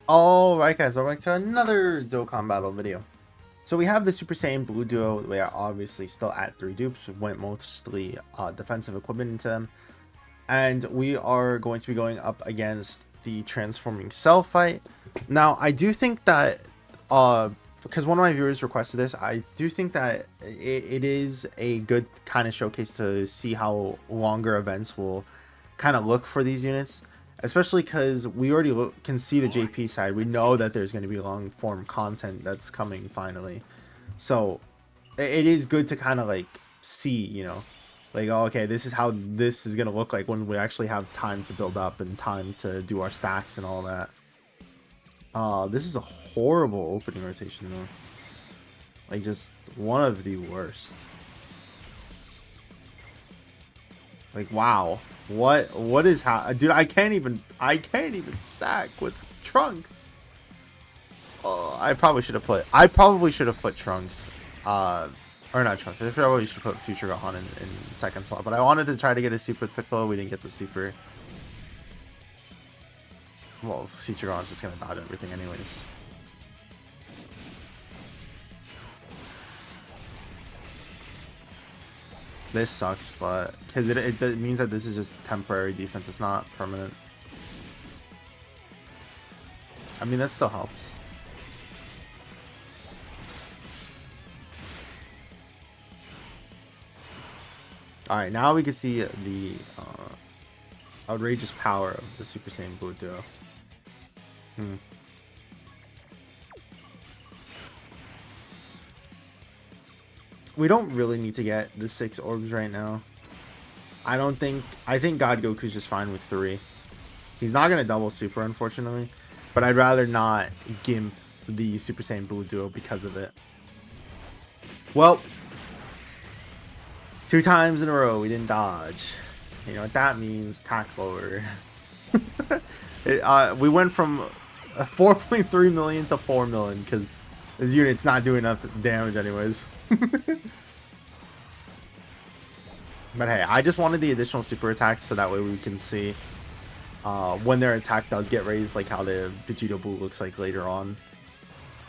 Alright guys, welcome back to another Dokkan battle video. So we have the Super Saiyan Blue duo. We are obviously still at 3 dupes. We went mostly defensive equipment into them. And we are going to be going up against the Transforming Cell fight. Now, I do think that, because one of my viewers requested this, I do think that it is a good kind of showcase to see how longer events will kind of look for these units. Especially because we already can see the JP side. We know that there's going to be long form content that's coming finally. So it is good to kind of like see, you know, like, oh, okay, this is how this is going to look like when we actually have time to build up and time to do our stacks and all that. This is a horrible opening rotation though. Like, just one of the worst. Like, wow. What is how, dude, I can't even stack with Trunks. Oh, I probably should have put Trunks, or not Trunks. I probably should have put Future Gohan in second slot, but I wanted to try to get a super with Piccolo. We didn't get the super. Well, Future Gohan's just gonna dodge everything anyways. This sucks, but because it means that this is just temporary defense. It's not permanent. I mean, that still helps. Alright, now we can see the outrageous power of the Super Saiyan Blue duo. We don't really need to get the 6 orbs right now. I think God Goku's just fine with 3. He's not going to double super, unfortunately. But I'd rather not gimp the Super Saiyan Blue duo because of it. Well, 2 times in a row we didn't dodge. You know what that means? Tack lower. We went from 4.3 million to 4 million because this unit's not doing enough damage anyways. But hey, I just wanted the additional super attacks so that way we can see when their attack does get raised, like how the Vegito Blue looks like later on.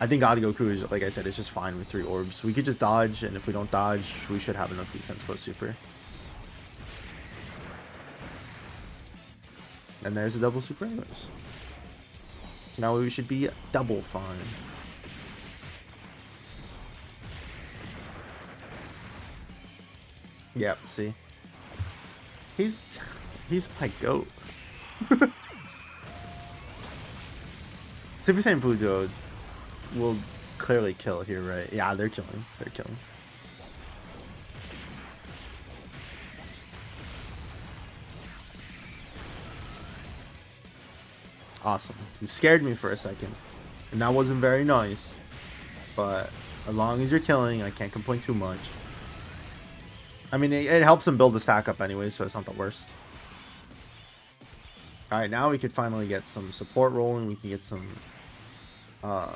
I think God Goku is, like I said, it's just fine with 3 orbs. We could just dodge, and if we don't dodge, we should have enough defense post super. And there's a double super anyways. So now we should be double fine. Yep, see? He's my goat. Super Saiyan Blue duo will clearly kill here, right? Yeah, they're killing. They're killing. Awesome. You scared me for a second. And that wasn't very nice. But as long as you're killing, I can't complain too much. I mean, it helps him build the stack up anyway, so it's not the worst. Alright, now we could finally get some support rolling. We can get some... all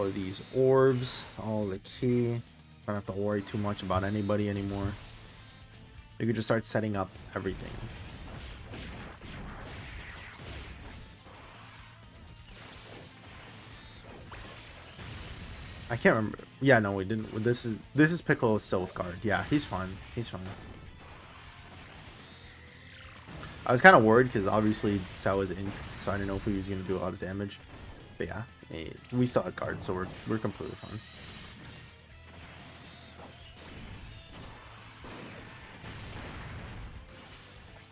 of these orbs, all the key. Don't have to worry too much about anybody anymore. We could just start setting up everything. I can't remember. Yeah, no, we didn't. This is Piccolo still with guard. Yeah, he's fine. He's fine. I was kind of worried because obviously Cell was int, so I didn't know if he was going to do a lot of damage. But yeah, we still had guard, so we're completely fine.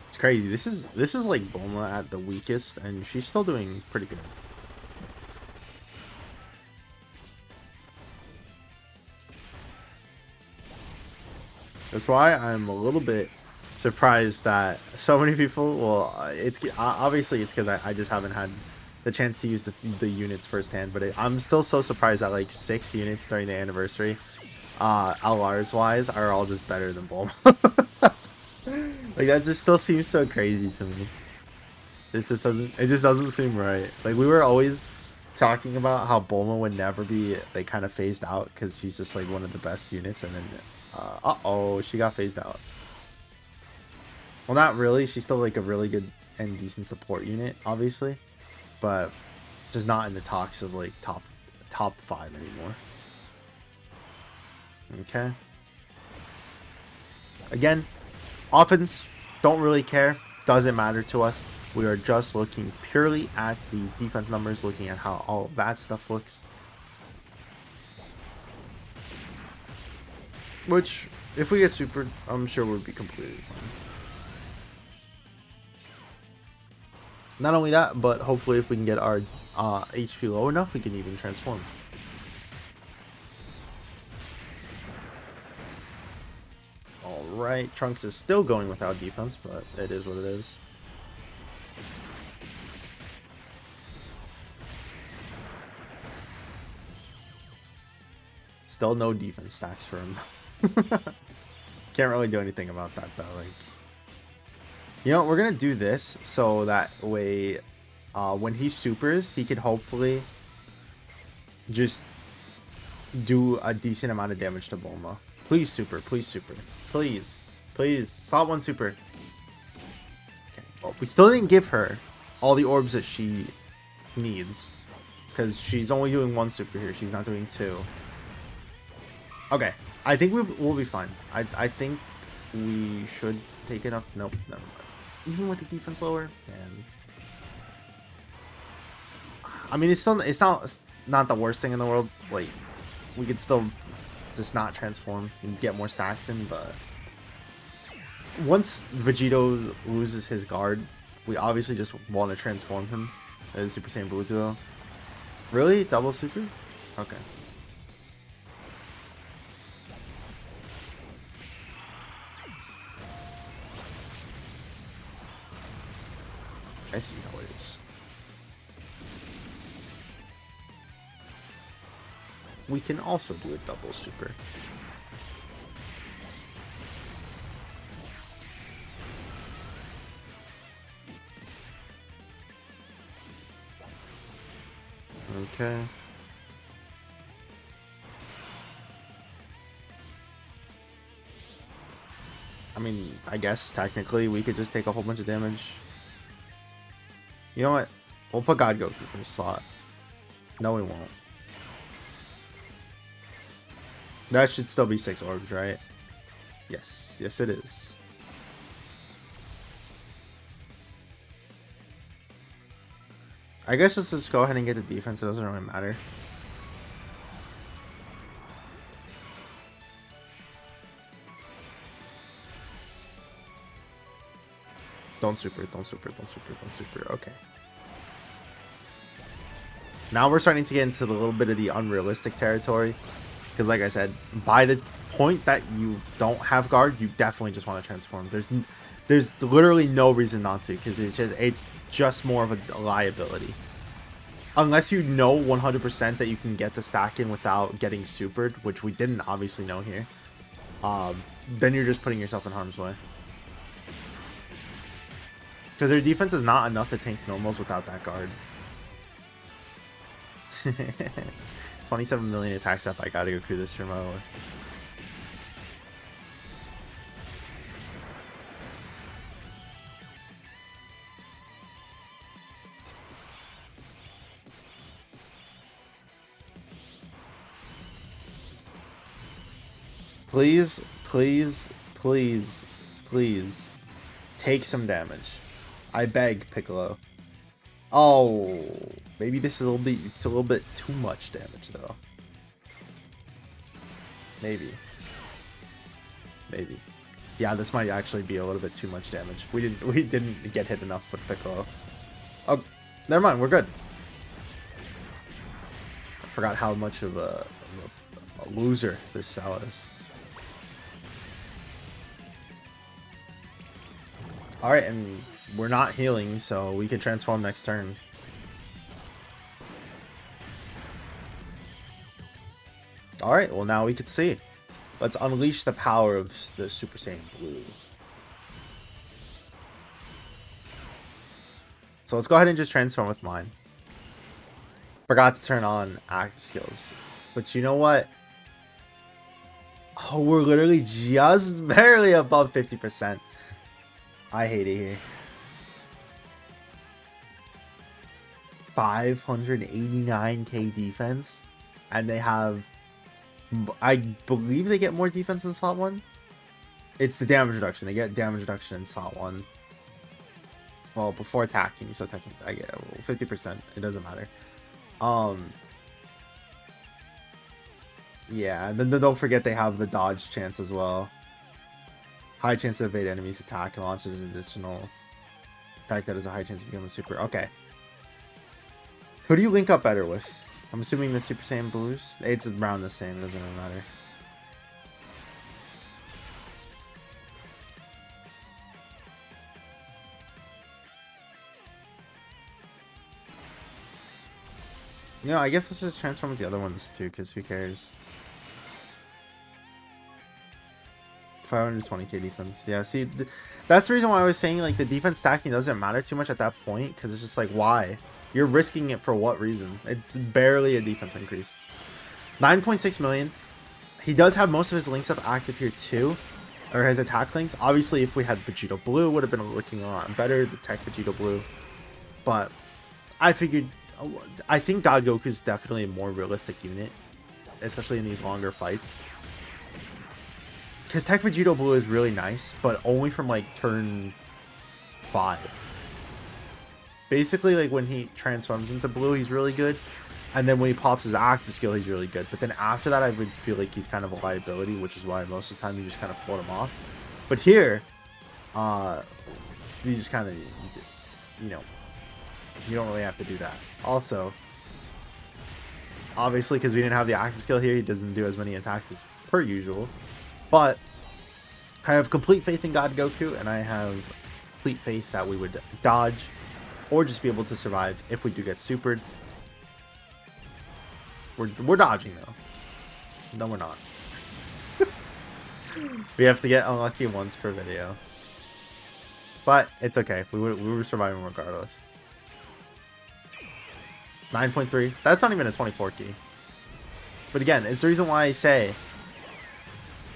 It's crazy. This is like Bulma at the weakest, and she's still doing pretty good. That's why I'm a little bit surprised that so many people, well, it's obviously it's because I just haven't had the chance to use the units firsthand, but I'm still so surprised that like 6 units during the anniversary, LRs wise, are all just better than Bulma. Like, that just still seems so crazy to me. It just doesn't seem right. Like, we were always talking about how Bulma would never be like kind of phased out because she's just like one of the best units, and then uh-oh, she got phased out. Well, not really. She's still like a really good and decent support unit, obviously, but just not in the talks of like top 5 anymore. Okay. Again, offense, don't really care. Doesn't matter to us. We are just looking purely at the defense numbers, looking at how all of that stuff looks. Which, if we get super, I'm sure we'll be completely fine. Not only that, but hopefully if we can get our HP low enough, we can even transform. Alright, Trunks is still going without defense, but it is what it is. Still no defense stacks for him. Can't really do anything about that though. Like, you know, we're gonna do this so that way when he supers, he could hopefully just do a decent amount of damage to Bulma. Please super, please super. Please. Please. Slot 1 super. Okay. Well, we still didn't give her all the orbs that she needs. Because she's only doing 1 super here. She's not doing 2. Okay. I think we'll be fine. I think we should take enough. Nope. Never mind. Even with the defense lower, man. I mean, it's not the worst thing in the world. Like, we could still just not transform and get more stacks in, but once Vegito loses his guard, we obviously just want to transform him as Super Saiyan Blue Duo. Really? Double super? Okay. I see how it is. We can also do a double super. Okay. I mean, I guess technically we could just take a whole bunch of damage. You know what? We'll put God Goku for the slot. No, we won't. That should still be 6 orbs, right? Yes. Yes, it is. I guess let's just go ahead and get the defense. It doesn't really matter. Don't super, don't super, don't super, don't super. Okay. Now we're starting to get into the little bit of the unrealistic territory. Because like I said, by the point that you don't have guard, you definitely just want to transform. There's literally no reason not to, because it's just more of a liability. Unless you know 100% that you can get the stack in without getting supered, which we didn't obviously know here. Then you're just putting yourself in harm's way. Because their defense is not enough to tank normals without that guard. 27 million attacks up. I gotta go through this for my own. Please, please, please, please take some damage. I beg, Piccolo. Oh, maybe this is a little bit too much damage though. Maybe. Yeah, this might actually be a little bit too much damage. We didn't get hit enough with Piccolo. Oh, never mind, we're good. I forgot how much of a loser this Cell is. Alright, and we're not healing, so we can transform next turn. Alright, well now we can see. Let's unleash the power of the Super Saiyan Blue. So let's go ahead and just transform with mine. Forgot to turn on active skills. But you know what? Oh, we're literally just barely above 50%. I hate it here. 589k defense, and they have, I believe they get more defense in slot 1. It's the damage reduction. They get damage reduction in slot 1. Well, before attacking, so technically I get 50%. It doesn't matter. Yeah, and then don't forget they have the dodge chance as well. High chance to evade enemies' attack and launch an additional attack that has a high chance to become a super. Okay. Who do you link up better with? I'm assuming the Super Saiyan Blues. It's around the same. It doesn't really matter. You know, I guess let's just transform with the other ones too, because who cares? 520k defense. Yeah, see, that's the reason why I was saying, like, the defense stacking doesn't matter too much at that point, because it's just like, why? You're risking it for what reason? It's barely a defense increase. 9.6 million. He does have most of his links up active here too, or his attack links. Obviously, if we had Vegito Blue, would have been looking a lot better, the Tech Vegito Blue. But I figured, I think God Goku is definitely a more realistic unit, especially in these longer fights. Because Tech Vegito Blue is really nice, but only from like turn 5. Basically, like when he transforms into blue, he's really good. And then when he pops his active skill, he's really good. But then after that, I would feel like he's kind of a liability, which is why most of the time you just kind of float him off. But here, you just kind of, you know, you don't really have to do that. Also, obviously, because we didn't have the active skill here, he doesn't do as many attacks as per usual. But I have complete faith in God Goku, and I have complete faith that we would dodge or just be able to survive if we do get supered. We're dodging though. No, we're not. We have to get unlucky once per video, but it's okay. We were surviving regardless. 9.3. That's not even a 24 key. But again, it's the reason why I say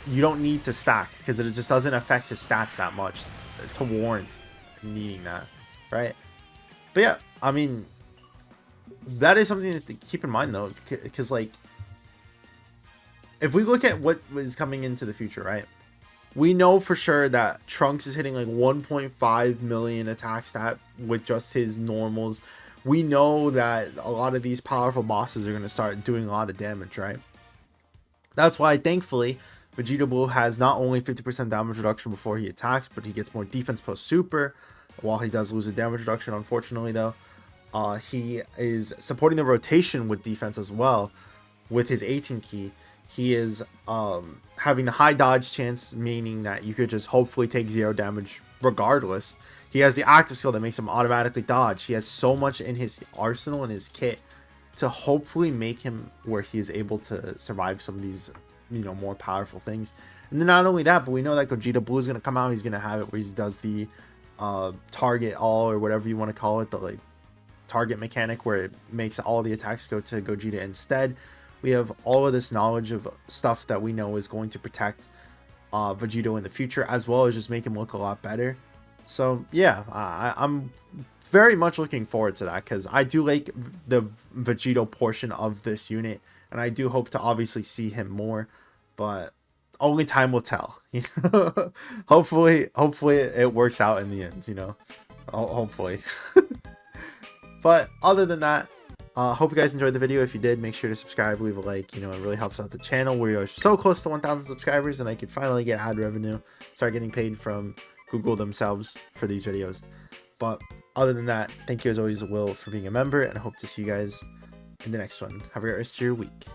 you don't need to stack, because it just doesn't affect his stats that much to warrant needing that, right? But yeah, I mean, that is something to keep in mind though, because like, if we look at what is coming into the future, right? We know for sure that Trunks is hitting like 1.5 million attack stat with just his normals. We know that a lot of these powerful bosses are going to start doing a lot of damage, right? That's why, thankfully, Vegito Blue has not only 50% damage reduction before he attacks, but he gets more defense post super. While he does lose a damage reduction, unfortunately, though, he is supporting the rotation with defense as well. With his 18 key, he is having the high dodge chance, meaning that you could just hopefully take 0 damage regardless. He has the active skill that makes him automatically dodge. He has so much in his arsenal and his kit to hopefully make him where he is able to survive some of these, you know, more powerful things. And then not only that, but we know that Gogeta Blue is going to come out. He's going to have it where he does the target all, or whatever you want to call it, the like target mechanic where it makes all the attacks go to Gogeta instead. We have all of this knowledge of stuff that we know is going to protect Vegito in the future, as well as just make him look a lot better. So yeah, I'm very much looking forward to that, because I do like the Vegito portion of this unit, and I do hope to obviously see him more, but only time will tell. You know? hopefully it works out in the end, you know. Hopefully. But other than that, hope you guys enjoyed the video. If you did, make sure to subscribe, leave a like. You know, it really helps out the channel. We are so close to 1,000 subscribers, and I could finally get ad revenue, start getting paid from Google themselves for these videos. But other than that, thank you as always, Will, for being a member, and I hope to see you guys in the next one. Have a great rest of your week.